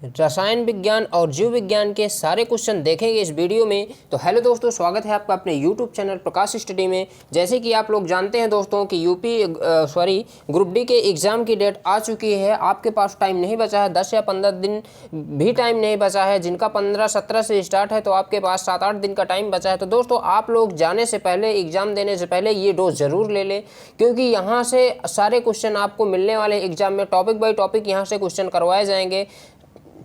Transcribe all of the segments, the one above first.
रसायन विज्ञान और जीव विज्ञान के सारे क्वेश्चन देखेंगे इस वीडियो में। तो हेलो दोस्तों, स्वागत है आपका अपने यूट्यूब चैनल प्रकाश स्टडी में। जैसे कि आप लोग जानते हैं दोस्तों कि ग्रुप डी के एग्ज़ाम की डेट आ चुकी है। आपके पास टाइम नहीं बचा है, 10 या 15 दिन भी टाइम नहीं बचा है। जिनका 15-17 से स्टार्ट है तो आपके पास 7-8 दिन का टाइम बचा है। तो दोस्तों आप लोग जाने से पहले, एग्ज़ाम देने से पहले ये डोज ज़रूर ले लें, क्योंकि यहाँ से सारे क्वेश्चन आपको मिलने वाले एग्जाम में टॉपिक बाई टॉपिक यहाँ से क्वेश्चन करवाए जाएंगे।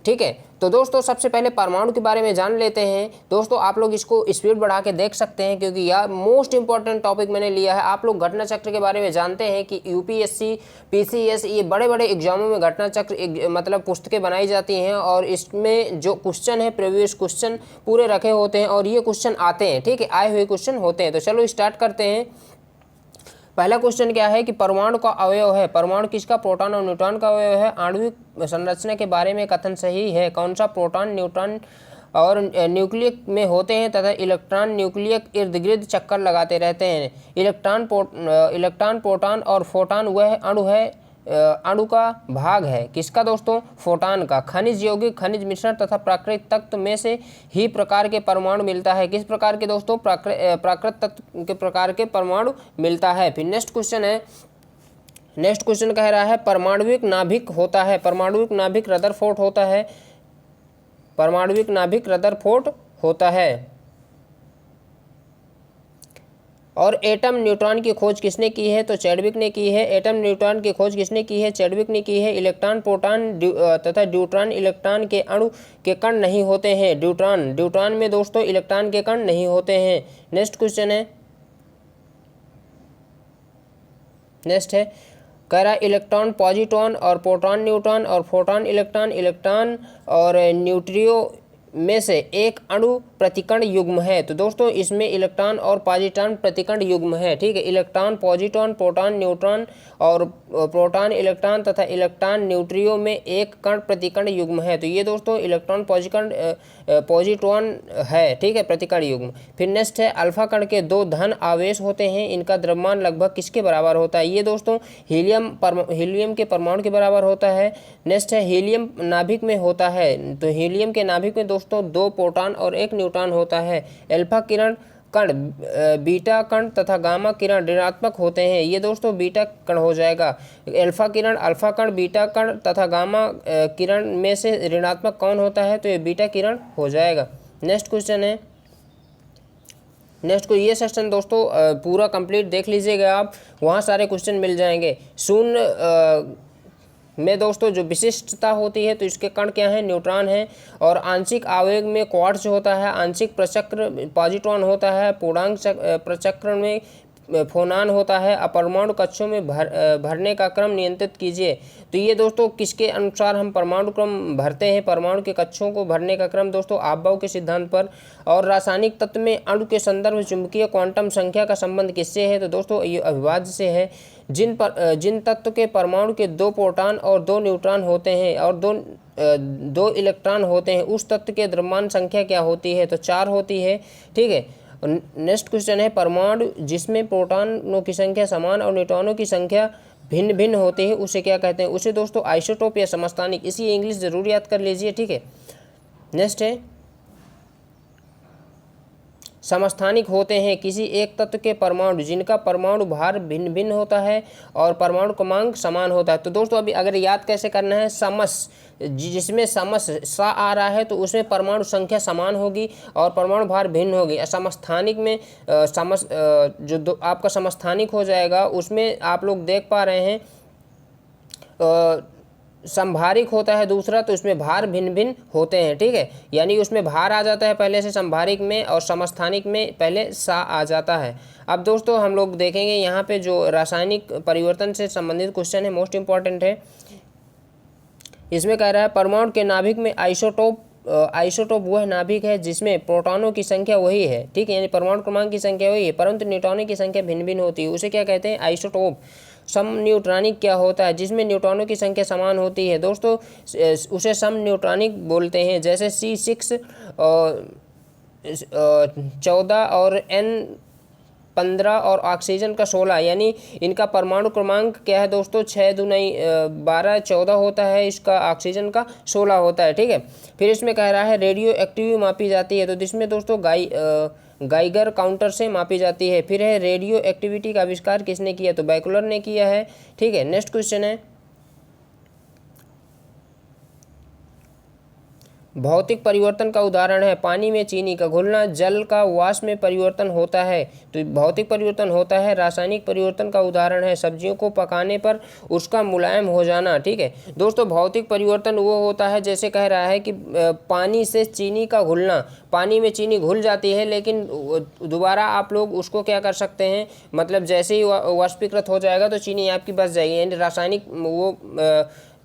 ठीक है, तो दोस्तों सबसे पहले परमाणु के बारे में जान लेते हैं। दोस्तों आप लोग इसको स्पीड बढ़ा के देख सकते हैं, क्योंकि यह मोस्ट इंपॉर्टेंट टॉपिक मैंने लिया है। आप लोग घटना चक्र के बारे में जानते हैं कि यूपीएससी, पीसीएस, ये बड़े बड़े एग्जामों में घटना चक्र मतलब पुस्तकें बनाई जाती हैं, और इसमें जो क्वेश्चन है प्रीवियस क्वेश्चन पूरे रखे होते हैं, और ये क्वेश्चन आते हैं। ठीक है, आए हुए क्वेश्चन होते हैं। तो चलो स्टार्ट करते हैं। पहला क्वेश्चन क्या है कि परमाणु का अवयव है। परमाणु किसका? प्रोटॉन और न्यूट्रॉन का अवयव है। आणविक संरचना के बारे में कथन सही है। कौन सा? प्रोटॉन न्यूट्रॉन और न्यूक्लियस में होते हैं तथा इलेक्ट्रॉन न्यूक्लियस इर्द गिर्द चक्कर लगाते रहते हैं। इलेक्ट्रॉन प्रोटॉन और फोटॉन वह अणु है, अणु का भाग है। किसका दोस्तों? फोटॉन का। खनिज, यौगिक, खनिज मिश्रण तथा प्राकृतिक तत्व में से ही प्रकार के परमाणु मिलता है। किस प्रकार के दोस्तों? प्राकृतिक तत्व के प्रकार के परमाणु मिलता है। फिर नेक्स्ट क्वेश्चन कह रहा है परमाणुविक नाभिक होता है। परमाणुविक नाभिक रदरफोर्ड होता है। परमाणुविक नाभिक रदरफोर्ड होता है। और एटम न्यूट्रॉन की खोज किसने की है? तो चैडविक ने की है। एटम न्यूट्रॉन की खोज किसने की है? चैडविक ने की है। इलेक्ट्रॉन, प्रोटॉन तथा ड्यूट्रॉन इलेक्ट्रॉन के अणु के कण नहीं होते हैं। ड्यूट्रॉन में दोस्तों इलेक्ट्रॉन के कण नहीं होते हैं। नेक्स्ट है कह रहा इलेक्ट्रॉन पॉजिट्रॉन और प्रोटॉन न्यूट्रॉन और फोटॉन इलेक्ट्रॉन, इलेक्ट्रॉन और न्यूट्रियो में से एक अणु प्रतिकण युग्म है। तो दोस्तों इसमें इलेक्ट्रॉन और पॉजिट्रॉन प्रतिकण युग्म है। ठीक है, इलेक्ट्रॉन पॉजिट्रॉन, प्रोटॉन न्यूट्रॉन और प्रोटॉन इलेक्ट्रॉन तथा इलेक्ट्रॉन न्यूट्रियो में एक कण प्रतिकण युग्म है। तो ये दोस्तों इलेक्ट्रॉन पॉजिट्रॉन है। ठीक है, प्रतिकण युग्म। फिर नेक्स्ट है अल्फा कण के 2 धन आवेश होते हैं। इनका द्रव्यमान लगभग किसके बराबर होता है? ये दोस्तों हीलियम के परमाणु के बराबर होता है। नेक्स्ट है हीलियम नाभिक में होता है। तो हीलियम के नाभिक में दोस्तों 2 प्रोटॉन और 1 न्यूट्रॉन होता है। अल्फा किरण कण, बीटा कण तथा गामा किरण ऋणात्मक होते हैं। ये दोस्तों बीटा कण हो जाएगा। अल्फा कण, बीटा कण तथा गामा किरण में से ऋणात्मक कौन होता है? तो ये बीटा किरण हो जाएगा। नेक्स्ट क्वेश्चन है, ये सेक्शन दोस्तों पूरा कंप्लीट देख लीजिएगा आप, वहाँ सारे क्वेश्चन मिल जाएंगे। शून्य में दोस्तों जो विशिष्टता होती है तो इसके कण क्या है? न्यूट्रॉन है। और आंशिक आवेग में क्वार्ट्ज होता है। आंशिक प्रचक्र पॉजिट्रॉन होता है। पूर्णांक प्रचक्रण में फोनान होता है। अपरमाणु कक्षों में भरने का क्रम नियंत्रित कीजिए। तो ये दोस्तों किसके अनुसार हम परमाणु क्रम भरते हैं? परमाणु के कक्षों को भरने का क्रम दोस्तों आपबाउ के सिद्धांत पर। और रासायनिक तत्व में अणु के संदर्भ चुंबकीय क्वांटम संख्या का संबंध किससे है? तो दोस्तों ये अविभाज्य से है। जिन तत्व के परमाणु के 2 प्रोटॉन और 2 न्यूट्रॉन होते हैं और 2 इलेक्ट्रॉन होते हैं, उस तत्व के द्रव्यमान संख्या क्या होती है? तो 4 होती है। ठीक है, नेक्स्ट क्वेश्चन है परमाणु जिसमें प्रोटॉनों की संख्या समान और न्यूट्रॉनों की संख्या भिन्न भिन्न होती है, उसे क्या कहते हैं? उसे दोस्तों आइसोटोप या समस्थानिक। इसी इंग्लिश जरूर याद कर लीजिए। ठीक है, नेक्स्ट है समस्थानिक होते हैं किसी एक तत्व के परमाणु जिनका परमाणु भार भिन्न भिन्न होता है और परमाणु क्रमांक समान होता है। तो दोस्तों अभी अगर याद कैसे करना है, जिसमें समस सा आ रहा है तो उसमें परमाणु संख्या समान होगी और परमाणु भार भिन्न होगी। समस्थानिक में आपका समस्थानिक हो जाएगा, उसमें आप लोग देख पा रहे हैं संभारिक होता है दूसरा, तो इसमें भार भिन्न भिन्न होते हैं। ठीक है, यानी उसमें भार आ जाता है पहले से संभारिक में, और समस्थानिक में पहले सा आ जाता है। अब दोस्तों हम लोग देखेंगे यहाँ पे जो रासायनिक परिवर्तन से संबंधित क्वेश्चन है, मोस्ट इंपॉर्टेंट है। इसमें कह रहा है परमाणु के नाभिक में आइसोटोप वह नाभिक है जिसमें प्रोटॉनों की संख्या वही है। ठीक है, यानी परमाणु क्रमांक की संख्या वही है परंतु न्यूट्रॉनों की संख्या भिन्न भिन्न होती है, उसे क्या कहते हैं? आइसोटोप। सम न्यूट्रॉनिक क्या होता है? जिसमें न्यूट्रॉनों की संख्या समान होती है दोस्तों, उसे सम न्यूट्रॉनिक बोलते हैं। जैसे C6 14 और N 15 और ऑक्सीजन का 16, यानी इनका परमाणु क्रमांक क्या है दोस्तों, 6 दूनी 12 14 होता है, इसका ऑक्सीजन का 16 होता है। ठीक है, फिर इसमें कह रहा है रेडियो एक्टिविटी मापी जाती है, तो जिसमें दोस्तों गाइगर काउंटर से मापी जाती है। फिर है रेडियो एक्टिविटी का आविष्कार किसने किया, तो बैकलर ने किया है। ठीक है, नेक्स्ट क्वेश्चन है भौतिक परिवर्तन का उदाहरण है पानी में चीनी का घुलना, जल का वाष्प में परिवर्तन होता है, तो भौतिक परिवर्तन होता है। रासायनिक परिवर्तन का उदाहरण है सब्जियों को पकाने पर उसका मुलायम हो जाना। ठीक है दोस्तों, भौतिक परिवर्तन वो होता है जैसे कह रहा है कि पानी से चीनी का घुलना, पानी में चीनी घुल जाती है लेकिन दोबारा आप लोग उसको क्या कर सकते हैं, मतलब जैसे ही वाष्पीकृत हो जाएगा तो चीनी आपकी बच जाएगी, यानी रासायनिक वो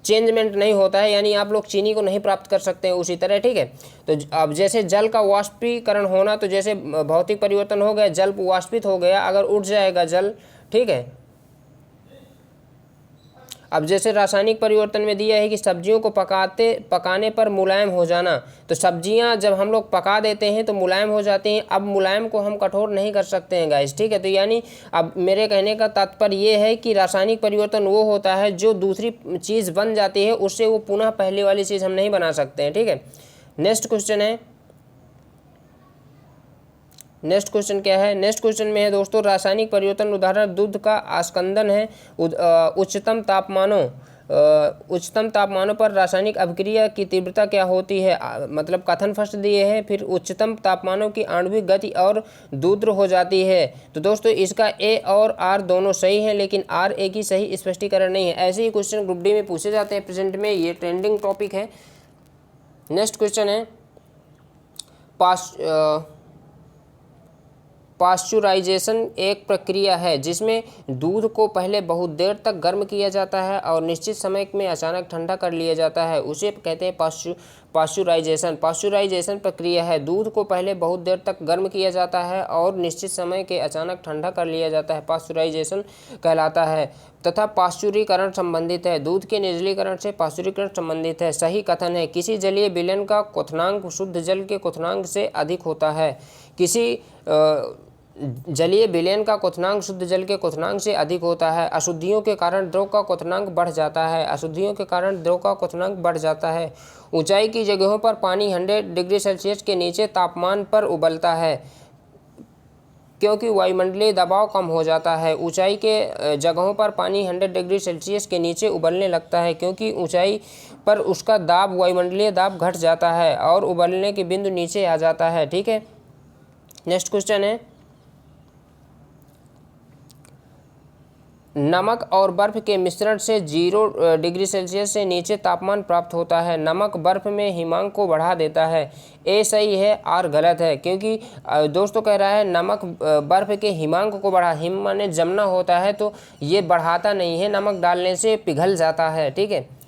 चेंजमेंट नहीं होता है, यानी आप लोग चीनी को नहीं प्राप्त कर सकते हैं उसी तरह। ठीक है, तो अब जैसे जल का वाष्पीकरण होना, तो जैसे भौतिक परिवर्तन हो गया, जल वाष्पित हो गया, अगर उठ जाएगा जल। ठीक है, अब जैसे रासायनिक परिवर्तन में दिया है कि सब्जियों को पकाने पर मुलायम हो जाना, तो सब्जियां जब हम लोग पका देते हैं तो मुलायम हो जाती हैं। अब मुलायम को हम कठोर नहीं कर सकते हैं गाइस। ठीक है, तो यानी अब मेरे कहने का तात्पर्य ये है कि रासायनिक परिवर्तन वो होता है जो दूसरी चीज़ बन जाती है, उससे वो पुनः पहले वाली चीज़ हम नहीं बना सकते हैं। ठीक है, नेक्स्ट क्वेश्चन है, नेक्स्ट क्वेश्चन क्या है, नेक्स्ट क्वेश्चन में है दोस्तों रासायनिक परिवर्तन उदाहरण दूध का आस्कंदन है उच्चतम तापमानों पर रासायनिक अभिक्रिया की तीव्रता क्या होती है, मतलब कथन फर्स्ट दिए हैं, फिर उच्चतम तापमानों की आणविक गति और दूर हो जाती है। तो दोस्तों इसका ए और आर दोनों सही हैं, लेकिन आर ए की सही स्पष्टीकरण नहीं है। ऐसे ही क्वेश्चन ग्रुप डी में पूछे जाते हैं प्रेजेंट में, ये ट्रेंडिंग टॉपिक है। नेक्स्ट क्वेश्चन है पाश्चुराइजेशन एक प्रक्रिया है जिसमें दूध को पहले बहुत देर तक गर्म किया जाता है और निश्चित समय में अचानक ठंडा कर लिया जाता है, उसे कहते हैं पाश्चुराइजेशन प्रक्रिया है। दूध को पहले बहुत देर तक गर्म किया जाता है और निश्चित समय के अचानक ठंडा कर लिया जाता है, पाश्चुराइजेशन कहलाता है। तथा पाश्चुरीकरण संबंधित है, दूध के निर्जलीकरण से पाश्चुरीकरण संबंधित है। सही कथन है किसी जलीय विलयन का क्वथनांक शुद्ध जल के क्वथनांक से अधिक होता है। किसी जलीय विलयन का क्वथनांक शुद्ध जल के क्वथनांक से अधिक होता है। अशुद्धियों के कारण द्रव का क्वथनांक बढ़ जाता है, अशुद्धियों के कारण द्रव का क्वथनांक बढ़ जाता है। ऊंचाई की जगहों पर पानी 100 डिग्री सेल्सियस के नीचे तापमान पर उबलता है क्योंकि वायुमंडलीय दबाव कम हो जाता है। ऊंचाई के जगहों पर पानी 100 डिग्री सेल्सियस के नीचे उबलने लगता है क्योंकि ऊंचाई पर उसका दाब, वायुमंडलीय दाब घट जाता है और उबलने के बिंदु नीचे आ जाता है। ठीक है, नेक्स्ट क्वेश्चन है नमक और बर्फ के मिश्रण से 0 डिग्री सेल्सियस से नीचे तापमान प्राप्त होता है। नमक बर्फ में हिमांक को बढ़ा देता है। ए सही है, आर गलत है, क्योंकि दोस्तों कह रहा है नमक बर्फ के हिमांक को हिम माने जमना होता है, तो ये बढ़ाता नहीं है, नमक डालने से पिघल जाता है। ठीक है,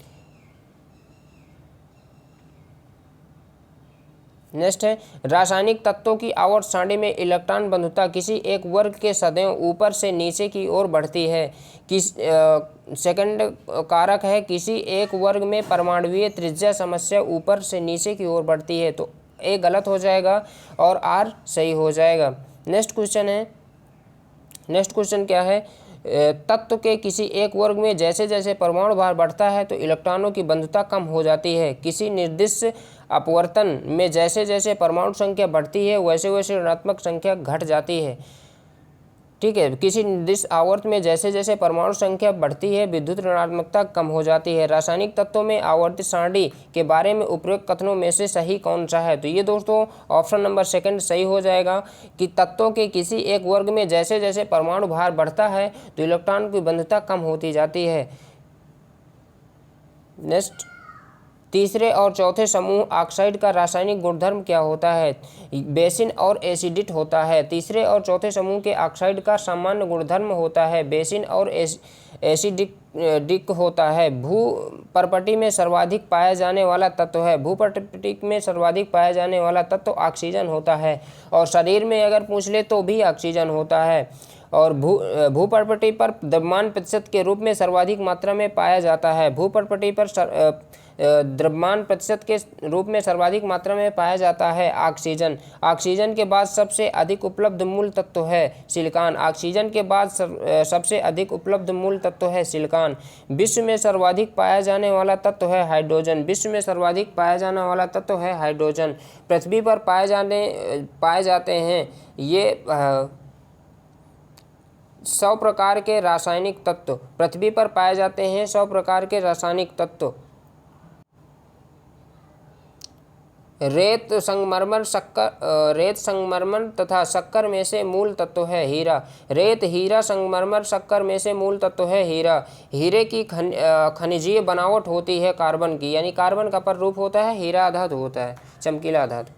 नेक्स्ट है रासायनिक तत्वों की आवर्त सारणी में इलेक्ट्रॉन बंधुता किसी एक वर्ग के सदैव ऊपर से नीचे की ओर बढ़ती है। सेकंड कारक है किसी एक वर्ग में परमाणुवीय त्रिज्या समस्या ऊपर से नीचे की ओर बढ़ती है, तो ए गलत हो जाएगा और आर सही हो जाएगा। नेक्स्ट क्वेश्चन है, नेक्स्ट क्वेश्चन क्या है तत्व के किसी एक वर्ग में जैसे जैसे परमाणु भार बढ़ता है तो इलेक्ट्रॉनों की बंधुता कम हो जाती है। किसी निर्दिष्ट अपवर्तन में जैसे जैसे परमाणु संख्या बढ़ती है वैसे वैसे ऋणात्मक संख्या घट जाती है। ठीक है, किसी निर्दिष्ट आवर्त में जैसे जैसे परमाणु संख्या बढ़ती है विद्युत ऋणात्मकता कम हो जाती है। रासायनिक तत्वों में आवर्ती सारणी के बारे में उपयुक्त कथनों में से सही कौन सा है, तो ये दोस्तों ऑप्शन नंबर सेकंड सही हो जाएगा कि तत्वों के किसी एक वर्ग में जैसे जैसे परमाणु भार बढ़ता है तो इलेक्ट्रॉन की बंधुता कम होती जाती है। नेक्स्ट, तीसरे और चौथे समूह ऑक्साइड का रासायनिक गुणधर्म क्या होता है, बेसिन और एसिडिट होता है। तीसरे और चौथे समूह के ऑक्साइड का सामान्य गुणधर्म होता है बेसिन और एसिडिक होता है। भूपर्पटी में सर्वाधिक पाया जाने वाला तत्व है, भूपर्पटी में सर्वाधिक पाया जाने वाला तत्व ऑक्सीजन होता है और शरीर में अगर पूछ ले तो भी ऑक्सीजन होता है। और भूपर्पटी पर द्रव्यमान प्रतिशत के रूप में सर्वाधिक मात्रा में पाया जाता है। भूपर्पटी पर द्रव्यमान प्रतिशत के रूप में सर्वाधिक मात्रा में पाया जाता है ऑक्सीजन। ऑक्सीजन के बाद सबसे अधिक उपलब्ध मूल तत्व है सिलिकॉन। ऑक्सीजन के बाद सबसे अधिक उपलब्ध मूल तत्व है सिलिकॉन। विश्व में सर्वाधिक पाया जाने वाला तत्व है हाइड्रोजन। विश्व में सर्वाधिक पाया जाने वाला तत्व है हाइड्रोजन। पृथ्वी पर पाए जाते हैं ये 100 प्रकार के रासायनिक तत्व। पृथ्वी पर पाए जाते हैं 100 प्रकार के रासायनिक तत्व। रेत संगमरमर तथा शक्कर में से मूल तत्व है हीरा। रेत, हीरा, संगमरमर, शक्कर में से मूल तत्व है हीरा। हीरे की खनिजीय बनावट होती है कार्बन की, यानी कार्बन का पररूप होता है, हीरा धातु होता है, चमकीला धातु।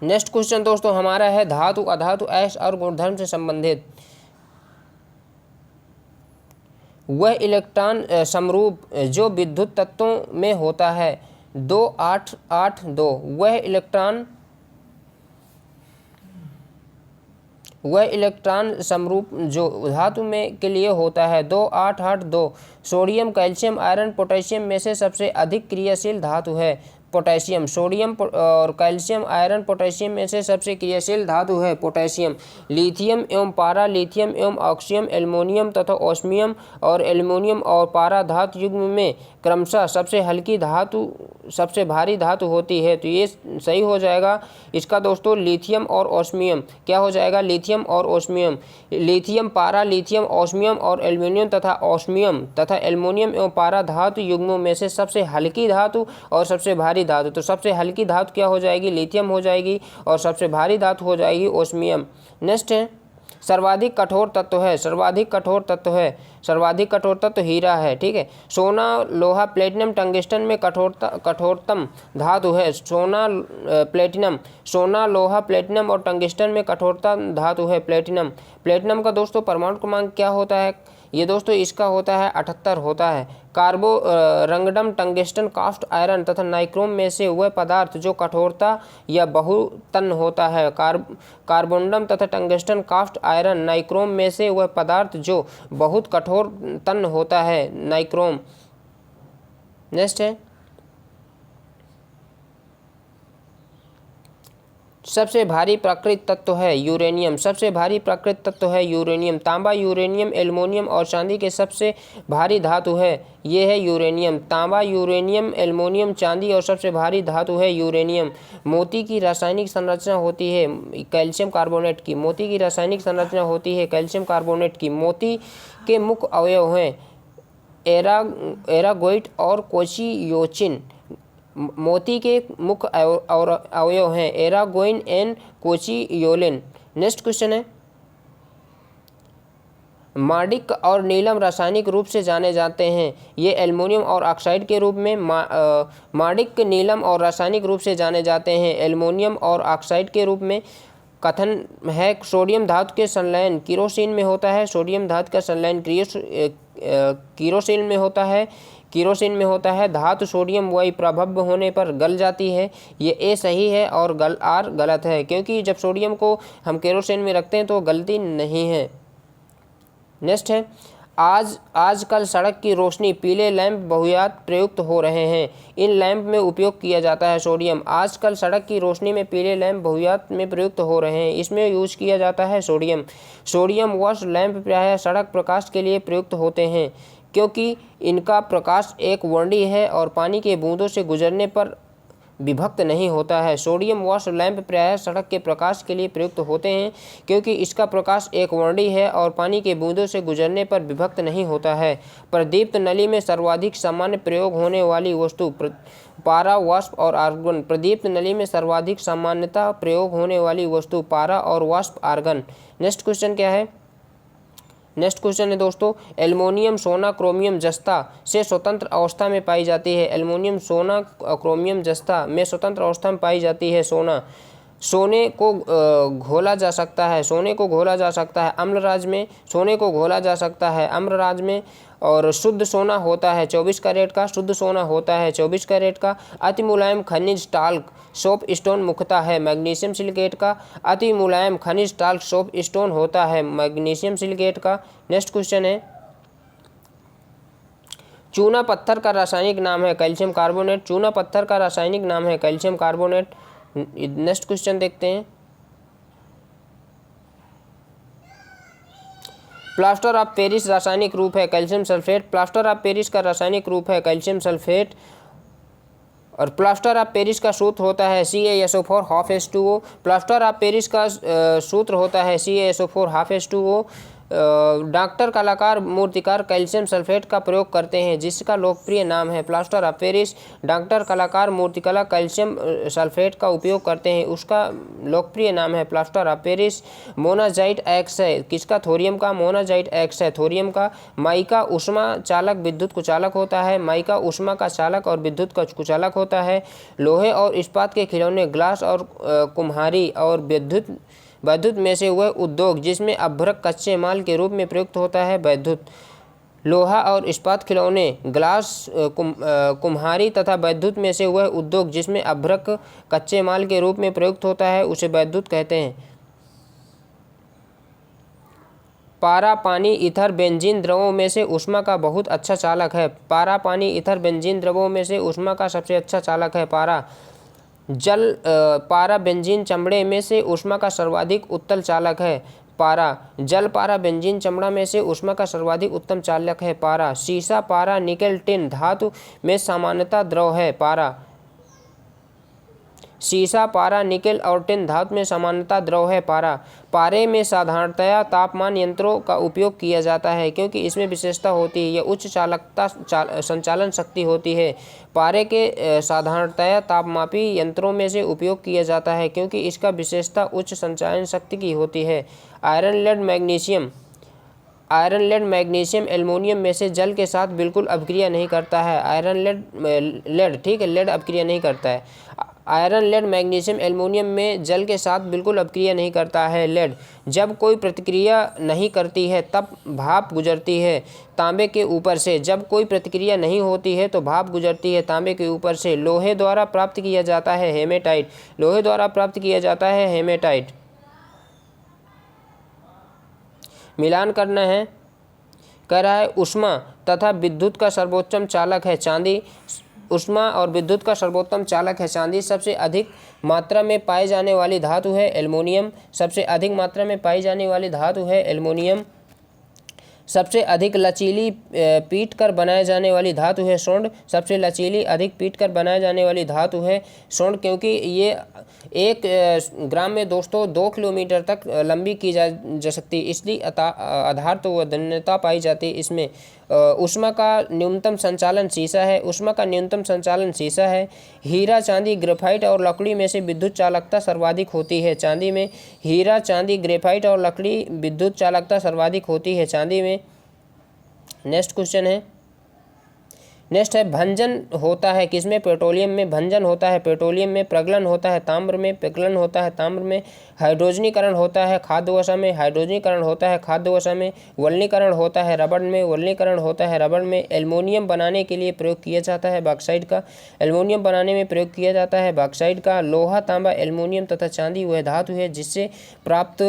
नेक्स्ट क्वेश्चन दोस्तों हमारा है धातु अधातु ऐश और गुणधर्म से संबंधित। वह इलेक्ट्रॉन समरूप जो विद्युत तत्वों में होता है 2882। वह इलेक्ट्रॉन समरूप जो धातु में के लिए होता है 2882। सोडियम, कैल्शियम, आयरन, पोटेशियम में से सबसे अधिक क्रियाशील धातु है पोटेशियम। सोडियम और कैल्शियम, आयरन, पोटेशियम में से सबसे क्रियाशील धातु है पोटेशियम। लिथियम एवं पारा, लिथियम एवं ऑक्सीयम, एल्युमिनियम तथा ओस्मियम और एल्युमिनियम और पारा धातु युग्म में क्रमशः सबसे हल्की धातु सबसे भारी धातु होती है। तो ये सही हो जाएगा इसका दोस्तों लिथियम और ओस्मियम। क्या हो जाएगा? लिथियम और ओस्मियम। लिथियम, पारा, लिथियम, ओस्मियम और एल्युमिनियम तथा ओस्मियम तथा एल्युमिनियम एवं पारा धातु युग्मों में से सबसे हल्की धातु और सबसे भारी धातु। तो सबसे हल्की धातु क्या हो जाएगी? लिथियम हो जाएगी और सबसे भारी धातु हो जाएगी ओस्मियम। नेक्स्ट है सर्वाधिक कठोर तत्व है। सर्वाधिक कठोर तत्व हीरा है। ठीक है। सोना, लोहा, प्लेटिनम, टंगस्टन में कठोरतम धातु है सोना, लोहा, प्लेटिनम और टंगस्टन में कठोरतम धातु है प्लेटिनम। प्लेटिनम का दोस्तों परमाणु क्रमांक क्या होता है? ये दोस्तों इसका होता है 78 होता है। रंगडम, टंगस्टन, कास्ट आयरन तथा नाइक्रोम में से वह पदार्थ जो कठोरता या बहुतन होता है। कार्बोंडम तथा टंगस्टन, कास्ट आयरन, नाइक्रोम में से वह पदार्थ जो बहुत कठोर तन होता है नाइक्रोम। नेक्स्ट है सबसे भारी प्राकृतिक तत्व है यूरेनियम। सबसे भारी प्राकृतिक तत्व है यूरेनियम। तांबा, यूरेनियम, एल्युमिनियम और चांदी के सबसे भारी धातु है ये है यूरेनियम। तांबा, यूरेनियम, एल्युमिनियम, चांदी और सबसे भारी धातु है यूरेनियम। मोती की रासायनिक संरचना होती है कैल्शियम कार्बोनेट की। मोती की रासायनिक संरचना होती है कैल्शियम कार्बोनेट की। मोती के मुख्य अवयव हैं एरागोइट और कोचियोचिन। मोती के मुख्य अवयव हैं एरागोइन एंड कोचियोलिन। नेक्स्ट क्वेश्चन है मार्डिक और नीलम रासायनिक रूप से जाने जाते हैं ये एल्युमिनियम और ऑक्साइड के रूप में। मार्डिक, नीलम और रासायनिक रूप से जाने जाते हैं एल्युमिनियम और ऑक्साइड के रूप में। कथन है सोडियम धातु के संलयन किरोसिन में होता है। सोडियम धातु का संलयन किरोसिन में होता है। धातु सोडियम वायु प्रभव होने पर गल जाती है। ये ए सही है और आर गलत है, क्योंकि जब सोडियम को हम केरोसिन में रखते हैं तो गलती नहीं है। नेक्स्ट है आजकल सड़क की रोशनी पीले लैंप बहुतायत प्रयुक्त हो रहे हैं। इन लैंप में उपयोग किया जाता है सोडियम। आजकल सड़क की रोशनी में पीले लैंप बहुतायत में प्रयुक्त हो रहे हैं, इसमें यूज किया जाता है सोडियम। सोडियम वॉश लैंप प्रायः सड़क प्रकाश के लिए प्रयुक्त होते हैं क्योंकि इनका प्रकाश एक वर्णी है और पानी के बूंदों से गुजरने पर विभक्त नहीं होता है। सोडियम वॉश लैंप प्रायः सड़क के प्रकाश के लिए प्रयुक्त होते हैं क्योंकि इसका प्रकाश एक वर्णी है और पानी के बूंदों से गुजरने पर विभक्त नहीं होता है। प्रदीप्त नली में सर्वाधिक सामान्य प्रयोग होने वाली वस्तु पारा, वाष्प और आर्गन। प्रदीप्त नली में सर्वाधिक सामान्यतः प्रयोग होने वाली वस्तु पारा और वाष्प आर्गन। नेक्स्ट क्वेश्चन क्या है? नेक्स्ट क्वेश्चन है दोस्तों एल्युमिनियम, सोना, क्रोमियम, जस्ता से स्वतंत्र अवस्था में पाई जाती है। एल्युमिनियम, सोना, क्रोमियम, जस्ता में स्वतंत्र अवस्था में पाई जाती है सोना। सोने को घोला जा सकता है, सोने को घोला जा सकता है अम्लराज में, सोने को घोला जा सकता है अम्लराज में। और शुद्ध सोना होता है 24 कैरेट का, शुद्ध सोना होता है 24 कैरेट का। अति मुलायम खनिज टाल्क सोप स्टोन मुख्यतः है मैग्नीशियम सिलिकेट का, अति मुलायम खनिज टाल्क सोप स्टोन होता है मैग्नीशियम सिलिकेट का। नेक्स्ट क्वेश्चन है, चूना पत्थर का रासायनिक नाम है कैल्शियम कार्बोनेट, चूना पत्थर का रासायनिक नाम है कैल्शियम कार्बोनेट। नेक्स्ट क्वेश्चन देखते हैं, प्लास्टर ऑफ पेरिस रासायनिक रूप है calcium sulphate, plaster of Paris का रासायनिक रूप है कैल्शियम सल्फेट। और प्लास्टर ऑफ पेरिस का सूत्र होता है CaSO4 half H2O, plaster of Paris का सूत्र होता है CaSO4 हाफ H2O। डॉक्टर कलाकार मूर्तिकार कैल्शियम सल्फेट का प्रयोग करते हैं जिसका लोकप्रिय नाम है प्लास्टर ऑफ पेरिस। डॉक्टर कलाकार मूर्तिकला कैल्शियम सल्फेट का उपयोग करते हैं, उसका लोकप्रिय नाम है plaster of Paris. Monazite x है किसका, थोरियम का, मोनाजाइट एक्स है थोरियम का। माइका उष्मा चालक विद्युत कुचालक होता है, माइका उष्मा का चालक और विद्युत का कुचालक होता है। लोहे और इस्पात के खिलौने, ग्लास और कुम्हारी और वैद्युत में से वह उद्योग जिसमें अभ्रक कच्चे माल के रूप में प्रयुक्त होता है वैद्युत। लोहा और इस्पात खिलौने, ग्लास, कुम्हारी तथा वैद्युत में से वह उद्योग जिसमें अभ्रक कच्चे माल के रूप में प्रयुक्त होता है उसे वैद्युत कहते हैं। पारा पानी ईथर बेंजीन द्रवों में से ऊष्मा का बहुत अच्छा चालक है, पारा पानी ईथर बेंजीन द्रवों में से ऊष्मा का सबसे अच्छा चालक है पारा। जल पारा बेंजीन चमड़े में से ऊष्मा का सर्वाधिक उत्तल चालक है पारा। जल पारा बेंजीन चमड़ा में से ऊष्मा का सर्वाधिक उत्तम चालक है पारा। सीसा पारा निकेल टिन धातु में सामान्यतः द्रव है पारा। सीसा पारा निकेल और टिन धातु में सामान्यतः द्रव है पारा। पारे में साधारणतया तापमान यंत्रों का उपयोग किया जाता है क्योंकि इसमें विशेषता होती है, यह उच्च चालकता संचालन शक्ति होती है। पारे के साधारणतया तापमापी यंत्रों में से उपयोग किया जाता है क्योंकि इसका विशेषता उच्च संचालन शक्ति की होती है। Iron lead magnesium, iron lead magnesium aluminium में से जल के साथ बिल्कुल अभिक्रिया नहीं करता है। आयरन लेड ठीक है, लेड अभिक्रिया नहीं करता है। आयरन लेड मैग्नीशियम एल्युमिनियम में जल के साथ बिल्कुल अभिक्रिया नहीं करता है। लेड जब कोई प्रतिक्रिया नहीं करती है तब भाप गुजरती है तांबे के ऊपर से, जब कोई प्रतिक्रिया नहीं होती है तो भाप गुजरती है तांबे के ऊपर से। लोहे द्वारा प्राप्त किया जाता है हेमेटाइट, लोहे द्वारा प्राप्त किया जाता है हेमेटाइट। मिलान करना है, कह रहा है ऊष्मा तथा विद्युत का सर्वोत्तम चालक है चांदी। ऊष्मा और विद्युत का सर्वोत्तम चालक है चांदी। सबसे अधिक मात्रा में पाई जाने वाली धातु है एल्युमिनियम, सबसे अधिक मात्रा में पाई जाने वाली धातु है एल्युमिनियम। सबसे अधिक लचीली पीट कर बनाए जाने वाली धातु है स्वर्ण, सबसे लचीली अधिक पीट कर बनाए जाने वाली धातु है स्वर्ण, क्योंकि ये 1 ग्राम में दोस्तों 2 किलोमीटर तक लंबी की जा सकती है, इसलिए आधार तो वजनीयता पाई जाती है इसमें। ऊष्मा का न्यूनतम संचालन सीसा है, ऊष्मा का न्यूनतम संचालन सीसा है। हीरा चांदी ग्रेफाइट और लकड़ी में से विद्युत चालकता सर्वाधिक होती है चांदी में। हीरा चांदी ग्रेफाइट और लकड़ी विद्युत चालकता सर्वाधिक होती है चांदी में। नेक्स्ट क्वेश्चन है, नेक्स्ट है भंजन होता है किसमें, पेट्रोलियम में भंजन होता है पेट्रोलियम में। प्रगलन होता है ताम्र में, प्रगलन होता है ताम्र में। हाइड्रोजनीकरण होता है खाद्य वसा में, हाइड्रोजनीकरण होता है खाद्य वसा में। वल्नीकरण होता है रबड़ में, वल्नीकरण होता है रबड़ में। एल्युमिनियम बनाने के लिए प्रयोग किया जाता है बॉक्साइट का, एल्युमिनियम बनाने में प्रयोग किया जाता है बॉक्साइट का। लोहा तांबा एल्युमिनियम तथा चांदी वह धातु है जिससे प्राप्त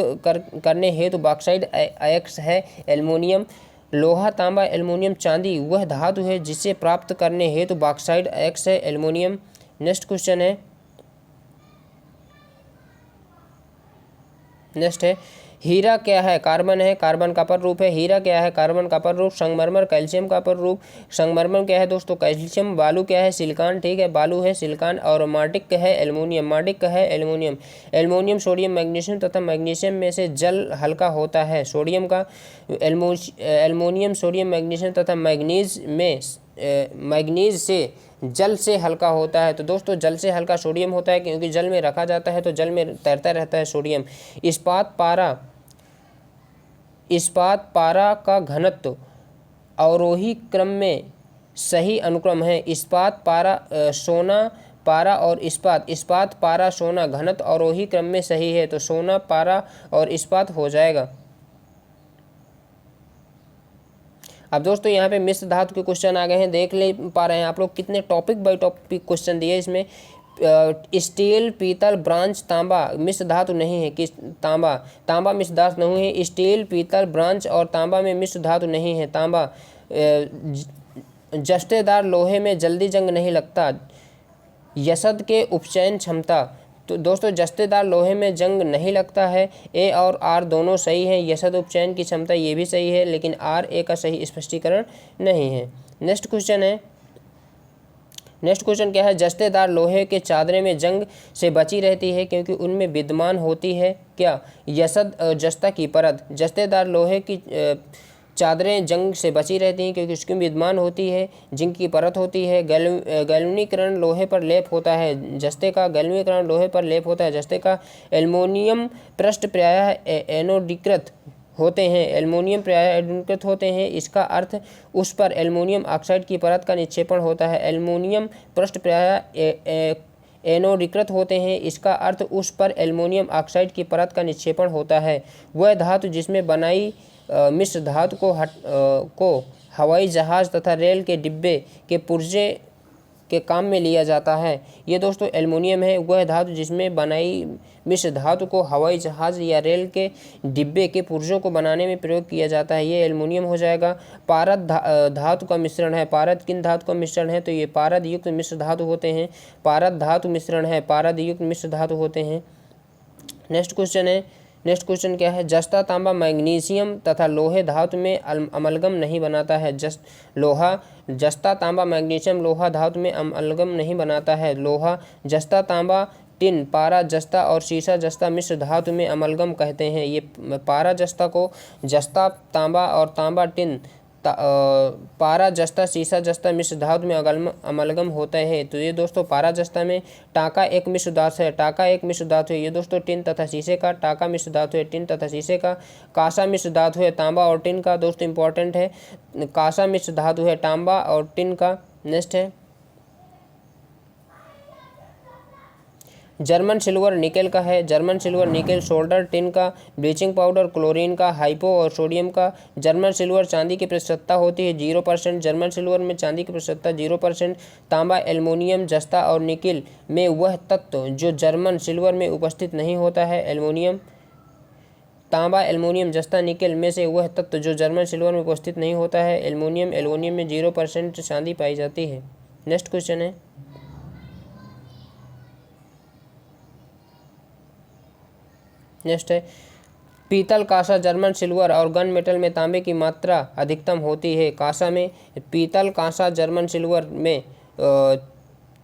करने हेतु बॉक्साइट अयस्क है एल्युमिनियम। लोहा तांबा एल्युमिनियम चांदी वह धातु है जिसे प्राप्त करने हेतु बॉक्साइट अयस्क है एल्युमिनियम। नेक्स्ट क्वेश्चन है, नेक्स्ट है हीरा क्या है, कार्बन है, कार्बन का पररूप है। हीरा क्या है, कार्बन का पररूप। संगमरमर कैल्शियम का पररूप। संगमरमर क्या है दोस्तों, कैल्शियम। बालू क्या है, सिलिकॉन, ठीक है, बालू है सिलिकॉन। और मार्टिक है एल्युमिनियम, मार्टिक है एल्युमिनियम। एल्युमिनियम सोडियम मैग्नीशियम तथा मैग्नीशियम में से जल हल्का होता है सोडियम का। एल्युमिनियम सोडियम मैग्नीशियम तथा मैग्नीज में मैग्नीज से जल से हल्का होता है। तो दोस्तों जल से हल्का सोडियम होता है क्योंकि जल में रखा जाता है तो जल में तैरता रहता है सोडियम। इस्पात पारा, इस्पात पारा का घनत्व अवरोही क्रम में सही अनुक्रम है। इस्पात पारा सोना पारा और इस्पात। इस्पात, पारा, सोना, घनत्व अवरोही क्रम में सही है, तो सोना, पारा और इस्पात हो जाएगा। अब दोस्तों यहाँ पे मिश्र धातु के क्वेश्चन आ गए हैं, देख ले पा रहे हैं आप लोग कितने टॉपिक बाय टॉपिक क्वेश्चन दिए इसमें। स्टील, पीतल, ब्रांच, तांबा मिश्र धातु नहीं है। किस तांबा, तांबा मिश्र धातु नहीं है। स्टील, पीतल, ब्रांच और तांबा में मिश्र धातु नहीं है। तांबा, जस्तेदार लोहे में जल्दी जंग नहीं लगता। यसद के उपचयन क्षमता, तो दोस्तों जस्तेदार लोहे में जंग नहीं लगता है। ए और आर दोनों सही हैं। यसद उपचयन की क्षमता ये भी सही है, लेकिन आर ए का सही स्पष्टीकरण नहीं है। नेक्स्ट क्वेश्चन क्या है, जस्तेदार लोहे के चादरें में जंग से बची रहती है क्योंकि उनमें विद्यमान होती है क्या, यसद जस्ता की परत। जस्तेदार लोहे की चादरें जंग से बची रहती हैं क्योंकि उसकी विद्यमान होती है, जिंक की परत होती है। गैल्वेनीकरण लोहे पर लेप होता है जस्ते का। गैल्वेनीकरण लोहे पर लेप होता है जस्ते का। एल्युमिनियम पृष्ठ प्रायः एनोडीकृत होते हैं। एल्युमिनियम प्रायः एनोडीकृत होते हैं, इसका अर्थ उस पर एल्युमिनियम ऑक्साइड की परत का निक्षेपण होता है। एल्युमिनियम पृष्ठ प्रायः एनोडीकृत होते हैं, इसका अर्थ उस पर एल्युमिनियम ऑक्साइड की परत का निक्षेपण होता है। वह धातु जिसमें बनाई मिश्र धातु को हवाई जहाज़ तथा रेल के डिब्बे के पुर्जे के काम में लिया जाता है। ये दोस्तों एल्युमिनियम है। वह धातु जिसमें बनाई मिश्र धातु को हवाई जहाज़ या रेल के डिब्बे के पुर्जों को बनाने में प्रयोग किया जाता है, ये एल्युमिनियम हो जाएगा। पारद धातु का मिश्रण है। पारद किन धातु का मिश्रण है, तो ये पारद युक्त मिश्र धातु होते हैं। पारद धातु मिश्रण है, पारद युक्त मिश्र धातु होते हैं। नेक्स्ट क्वेश्चन क्या है, जस्ता, तांबा, मैग्नीशियम तथा लोहे धातु में अमलगम नहीं बनाता है। जस्ता, तांबा, मैग्नीशियम लोहा धातु में अमलगम नहीं बनाता है। लोहा, जस्ता, तांबा, टिन, पारा जस्ता और सीसा जस्ता मिश्र धातु में अमलगम कहते हैं। ये पारा जस्ता को जस्ता, तांबा और तांबा, टिन, पारा जस्ता, सीसा जस्ता मिश्र धातु में अमलगम होता है। तो ये दोस्तों पारा जस्ता में टाका एक मिश्र धातु है। टाका एक मिश्र धातु है। ये दोस्तों टिन तथा शीशे का। टाका मिश्र धातु है, टिन तथा शीशे का। कांसा मिश्र धातु है, तांबा और टिन का। दोस्तों इंपॉर्टेंट है, कांसा मिश्र धातु है, तांबा और टिन का। नेक्स्ट है जर्मन सिल्वर निकेल का है। German silver nickel, solder tin का, ब्लीचिंग पाउडर क्लोरीन का, हाइपो और सोडियम का। जर्मन सिल्वर चांदी की प्रतिशतता होती है 0%। जर्मन सिल्वर में चांदी की प्रतिशतता 0%। तांबा, एल्युमिनियम, जस्ता और निकेल में वह तत्व जो जर्मन सिल्वर में उपस्थित नहीं होता है। एल्युमिनियम, तांबा, एल्युमिनियम, जस्ता, निकेल में से वह तत्व जो जर्मन सिल्वर में उपस्थित नहीं होता है। एल्युमिनियम में 0% चांदी पाई जाती है। नेक्स्ट क्वेश्चन है, नेक्स्ट है पीतल, कांसा, जर्मन सिल्वर और गन मेटल में तांबे की मात्रा अधिकतम होती है। कांसा में, पीतल, कांसा, जर्मन सिल्वर में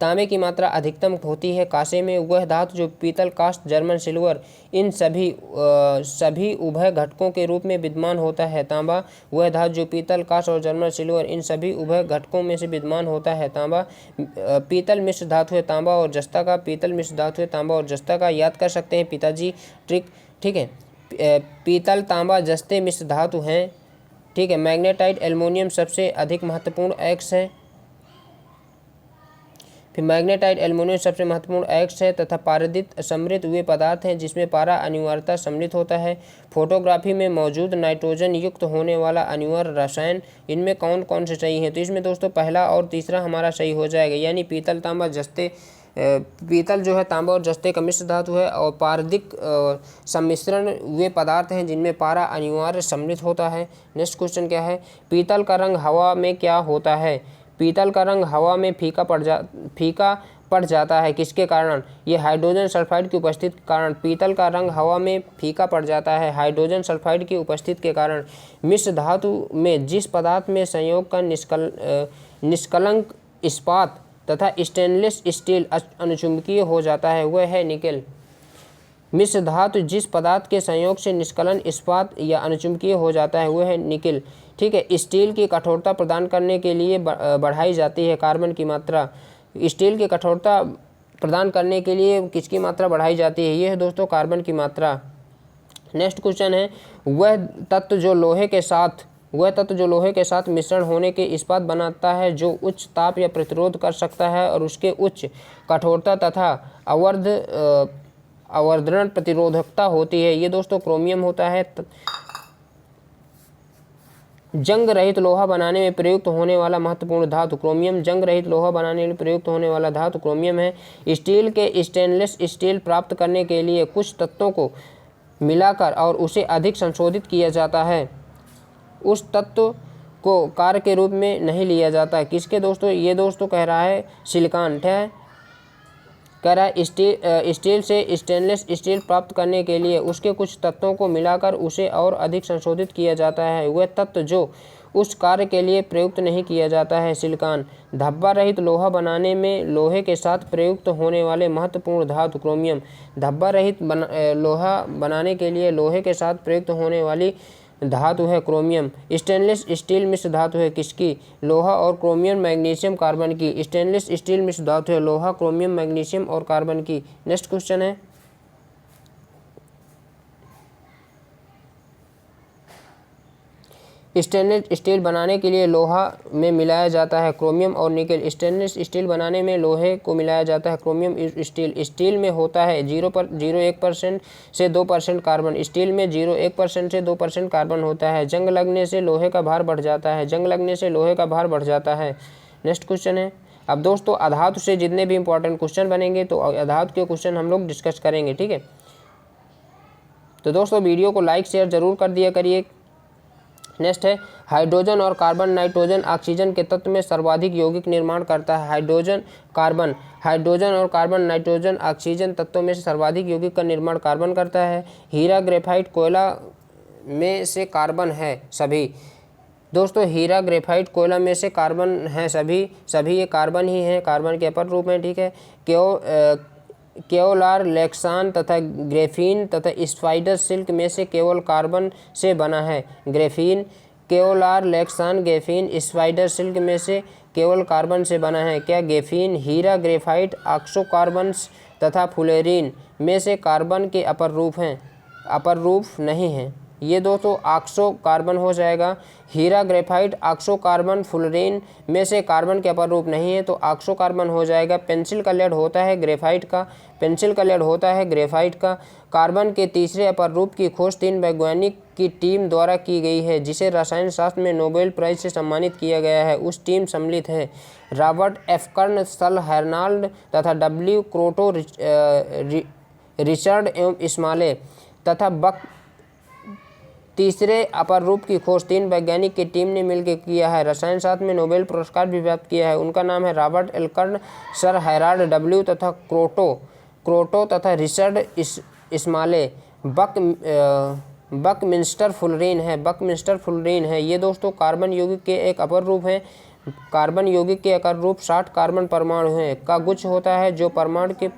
तांबे की मात्रा अधिकतम होती है। कांसे में वह धातु जो पीतल, कांस्य, जर्मन सिल्वर इन सभी उभय घटकों के रूप में विद्यमान होता है। तांबा वह धातु जो पीतल, कांस्य और जर्मन सिल्वर इन सभी उभय घटकों में से विद्यमान होता है। तांबा पीतल मिश्र धातु है, तांबा और जस्ता का। पीतल मिश्र धातु है, तांबा और जस्ता का। याद कर सकते हैं पिताजी ट्रिक, ठीक है। पीतल, तांबा, जस्ते मिश्र धातु हैं, ठीक है। मैग्नेटाइट, एल्युमिनियम सबसे अधिक महत्वपूर्ण एक्स है। फिर मैग्नेटाइट, एल्युमिनियम सबसे महत्वपूर्ण एक्स है तथा पारदित सम्मिलित हुए पदार्थ हैं जिसमें पारा अनिवार्यता सम्मिलित होता है। फोटोग्राफी में मौजूद नाइट्रोजन युक्त होने वाला अनिवार्य रसायन इनमें कौन कौन से सही हैं, तो इसमें दोस्तों पहला और तीसरा हमारा सही हो जाएगा, यानी पीतल, तांबा, जस्ते। पीतल जो है तांबा और जस्ते का मिश्र धातु है और पारदिक सम्मिश्रण वे पदार्थ हैं जिनमें पारा अनिवार्य सम्मिलित होता है। नेक्स्ट क्वेश्चन क्या है, पीतल का रंग हवा में क्या होता है। पीतल का रंग हवा में फीका पड़ जाता है, किसके कारण, ये हाइड्रोजन सल्फाइड की उपस्थिति के कारण। पीतल का रंग हवा में फीका पड़ जाता है हाइड्रोजन सल्फाइड की उपस्थिति के कारण। मिश्र धातु में जिस पदार्थ में संयोग का निष्कलंक इस्पात तथा स्टेनलेस स्टील अनुचुंबकीय हो जाता है वह है निकेल। मिश्र धातु जिस पदार्थ के संयोग से निष्कलन इस्पात या अनुचुंबकीय हो जाता है वह है निकेल, ठीक है। स्टील की कठोरता प्रदान करने के लिए बढ़ाई जाती है कार्बन की मात्रा। स्टील की कठोरता प्रदान करने के लिए किसकी मात्रा बढ़ाई जाती है, ये है दोस्तों कार्बन की मात्रा। नेक्स्ट क्वेश्चन है, वह तत्व जो लोहे के साथ वह तत्व जो लोहे के साथ मिश्रण होने के इस्पात बनाता है, जो उच्च ताप या प्रतिरोध कर सकता है और उसके उच्च कठोरता तथा अवर्धन प्रतिरोधकता होती है। ये दोस्तों क्रोमियम होता है। जंग रहित लोहा बनाने में प्रयुक्त होने वाला महत्वपूर्ण धातु क्रोमियम। जंग रहित लोहा बनाने में प्रयुक्त होने वाला धातु क्रोमियम है। स्टील के स्टेनलेस स्टील प्राप्त करने के लिए कुछ तत्वों को मिलाकर और उसे अधिक संशोधित किया जाता है। उस तत्व को कार्य के रूप में नहीं लिया जाता। किसके दोस्तों? ये दोस्तों कह रहा है सिलिकॉन। ठीक है, कह रहा है स्टील से स्टेनलेस स्टील प्राप्त करने के लिए उसके कुछ तत्वों को मिलाकर उसे और अधिक संशोधित किया जाता है। वह तत्व जो उस कार्य के लिए प्रयुक्त नहीं किया जाता है सिलिकॉन। धब्बा रहित लोहा बनाने में लोहे के साथ प्रयुक्त होने वाले महत्वपूर्ण धातु क्रोमियम। धब्बा रहित लोहा बनाने के लिए लोहे के साथ प्रयुक्त होने वाली धातु है क्रोमियम। स्टेनलेस स्टील मिश्र धातु है किसकी? लोहा और क्रोमियम मैग्नीशियम कार्बन की। स्टेनलेस स्टील मिश्र धातु है लोहा, क्रोमियम, मैग्नीशियम और कार्बन की। नेक्स्ट क्वेश्चन है, स्टेनलेस स्टील बनाने के लिए लोहा में मिलाया जाता है क्रोमियम और निकेल। स्टेनलेस स्टील बनाने में लोहे को मिलाया जाता है क्रोमियम। स्टील में होता है 0.1% से 2% कार्बन। स्टील में 0.1% से 2% कार्बन होता है। जंग लगने से लोहे का भार बढ़ जाता है। जंग लगने से लोहे का भार बढ़ जाता है। नेक्स्ट क्वेश्चन है, अब दोस्तों अधातु से जितने भी इंपॉर्टेंट क्वेश्चन बनेंगे तो अधातु के क्वेश्चन हम लोग डिस्कस करेंगे। ठीक है, तो दोस्तों वीडियो को लाइक शेयर जरूर कर दिया करिए। नेक्स्ट है, हाइड्रोजन और कार्बन नाइट्रोजन ऑक्सीजन के तत्व में सर्वाधिक यौगिक निर्माण करता है। हाइड्रोजन और कार्बन नाइट्रोजन ऑक्सीजन तत्वों में से सर्वाधिक यौगिक का निर्माण कार्बन करता है। हीरा ग्रेफाइट कोयला में से कार्बन है सभी। दोस्तों हीरा ग्रेफाइट कोयला में से कार्बन है सभी ये कार्बन ही हैं, कार्बन के अपर रूप में। ठीक है, केओलार, लेक्सान तथा ग्रेफीन तथा स्पाइडर सिल्क में से केवल कार्बन से बना है। ग्रेफीन, केओलार, लेक्सान, ग्रेफीन, स्पाइडर सिल्क में से केवल कार्बन से बना है। क्या? ग्रेफीन। हीरा ग्रेफाइट ऑक्सोकार्बन्स तथा फुलेरीन में से कार्बन के अपर रूप हैं, अपर रूप नहीं हैं। ये दोस्तों ऑक्सो कार्बन हो जाएगा। हीरा ग्रेफाइट ऑक्सोकार्बन, फुलरीन में से कार्बन के अपर रूप नहीं है तो ऑक्सो कार्बन हो जाएगा। पेंसिल का लेड होता है ग्रेफाइट का, पेंसिल का लेड होता है ग्रेफाइट का। कार्बन के तीसरे अपर रूप की खोज 3 वैज्ञानिक की टीम द्वारा की गई है, जिसे रसायन शास्त्र में नोबेल प्राइज से सम्मानित किया गया है। उस टीम सम्मिलित है रॉबर्ट एफ कर्न, सल हेर्नाल्ड तथा डब्ल्यू क्रोटो, रिचर्ड एवं स्माले तथा बक। तीसरे अपर रूप की खोज 3 वैज्ञानिक की टीम ने मिलकर किया है। रसायन शास्त्र में नोबेल पुरस्कार भी प्राप्त किया है। उनका नाम है रॉबर्ट एल कर्न, सर हेराल्ड डब्ल्यू तथा क्रोटो तथा रिचर्ड स्माले। बकमिंस्टर फुलरीन है। ये दोस्तों कार्बन यौगिक के एक अपर रूप हैं। कार्बन यौगिक के अपर रूप 60 कार्बन परमाणु हैं का गुच्छ होता है, जो परमाणु के